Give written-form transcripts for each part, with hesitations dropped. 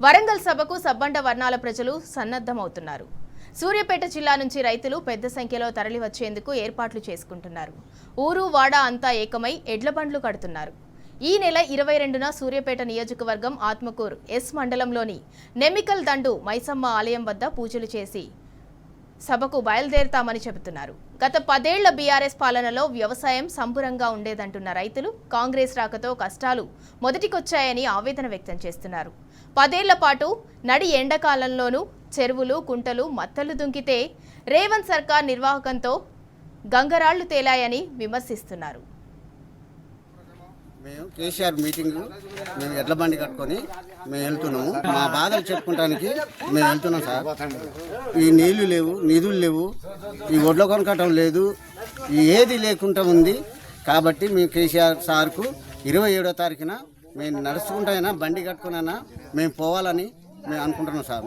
వరంగల్ సభకు సబ్బండ వర్ణాల ప్రజలు సన్నద్ధమవుతున్నారు. సూర్యాపేట జిల్లా నుంచి రైతులు పెద్ద సంఖ్యలో తరలి వచ్చేందుకు ఏర్పాట్లు చేసుకుంటున్నారు. ఊరు వాడ అంతా ఏకమై ఎడ్ల బండ్లు కడుతున్నారు. ఈ నెల 22న సూర్యాపేట నియోజకవర్గం ఆత్మకూరు ఎస్ మండలంలోని నెమికల్ దండు మైసమ్మ ఆలయం వద్ద పూజలు చేసి సభకు బయలుదేరుతామని చెబుతున్నారు. గత 10 ఏళ్ల బీఆర్ఎస్ పాలనలో వ్యవసాయం సంబురంగా ఉండేదంటున్న రైతులు కాంగ్రెస్ రాకతో కష్టాలు మొదటికొచ్చాయని ఆవేదన వ్యక్తం చేస్తున్నారు. 10 ఏళ్ల పాటు నడి ఎండాకాలంలోనూ చెరువులు కుంటలు మత్తలు దుంకితే రేవంత్ సర్కార్ నిర్వాహకంతో గంగరాళ్లు తేలాయని విమర్శిస్తున్నారు. మేము కేసీఆర్ మీటింగ్ మేము ఎడ్ల బండి కట్టుకొని మేము వెళ్తున్నాము. మా బాధలు చెప్పుకోవడానికి మేము వెళ్తున్నాం సార్. ఈ నీళ్లు లేవు, నిధులు లేవు, ఈ ఒడ్ల కొనకటం లేదు, ఏది లేకుండా ఉంది. కాబట్టి మేము కేసీఆర్ సార్కు 27వ తారీఖున మేము నడుచుకుంటాయినా బండి కట్టుకున్నా మేము పోవాలని మేము అనుకుంటున్నాం సార్.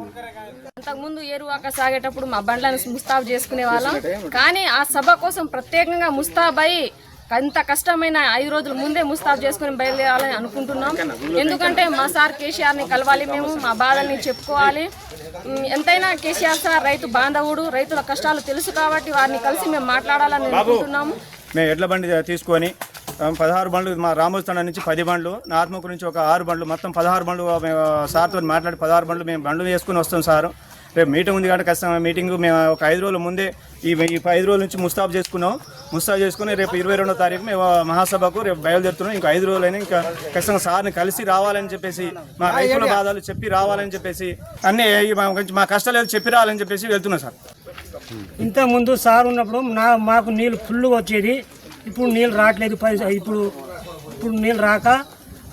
అంతకుముందు ఏరువాక సాగేటప్పుడు మా బండ్లను ముస్తాబు చేసుకునే వాళ్ళం, కానీ ఆ సభ కోసం ప్రత్యేకంగా ముస్తాబై అంత కష్టమైన 5 రోజుల ముందే ముస్తాబు చేసుకుని బయలుదేరాలని అనుకుంటున్నాం. ఎందుకంటే మా సార్ కేసీఆర్ని కలవాలి, మేము మా బాధల్ని చెప్పుకోవాలి. ఎంతైనా కేసీఆర్ సార్ రైతు బాంధవుడు, రైతుల కష్టాలు తెలుసు కాబట్టి వారిని కలిసి మేము మాట్లాడాలని అనుకుంటున్నాము. మేము ఎడ్ల బండి తీసుకొని 16 బండ్లు, మా రామోజతండ నుంచి 10 బండ్లు, ఆత్మకూరు నుంచి ఒక 6 బండ్లు, మొత్తం 16 బండ్లు మేము సార్తో మాట్లాడి 16 బండ్లు మేము బండ్లు వేసుకుని వస్తాం సార్. రేపు మీటింగ్ ఉంది కాబట్టి ఖచ్చితంగా మీటింగ్ మేము ఒక 5 రోజుల ముందే ఈ 5 రోజుల నుంచి ముస్తాబు చేసుకుని రేపు 22వ తారీఖు మేము మహాసభకు రేపు బయలుదేరుతున్నాం. ఇంకా 5 రోజులైనా ఇంకా ఖచ్చితంగా సార్ని కలిసి రావాలని చెప్పేసి, మా రైతుల బాధలు చెప్పి రావాలని చెప్పేసి, అన్నీ మా కష్టాలు చెప్పి రావాలని చెప్పేసి వెళ్తున్నాం సార్. ఇంతకుముందు సార్ ఉన్నప్పుడు మాకు నీళ్ళు ఫుల్గా వచ్చేది, ఇప్పుడు నీళ్ళు రావట్లేదు. ఇప్పుడు నీళ్ళు రాక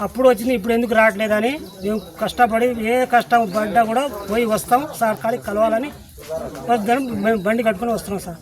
అప్పుడు వచ్చింది, ఇప్పుడు ఎందుకు రావట్లేదని మేము కష్టపడి ఏ కష్టం పడ్డా కూడా పోయి వస్తాం. సార్ కాడికి కలవాలని మేము బండి కట్టుకొని వస్తున్నాం సార్.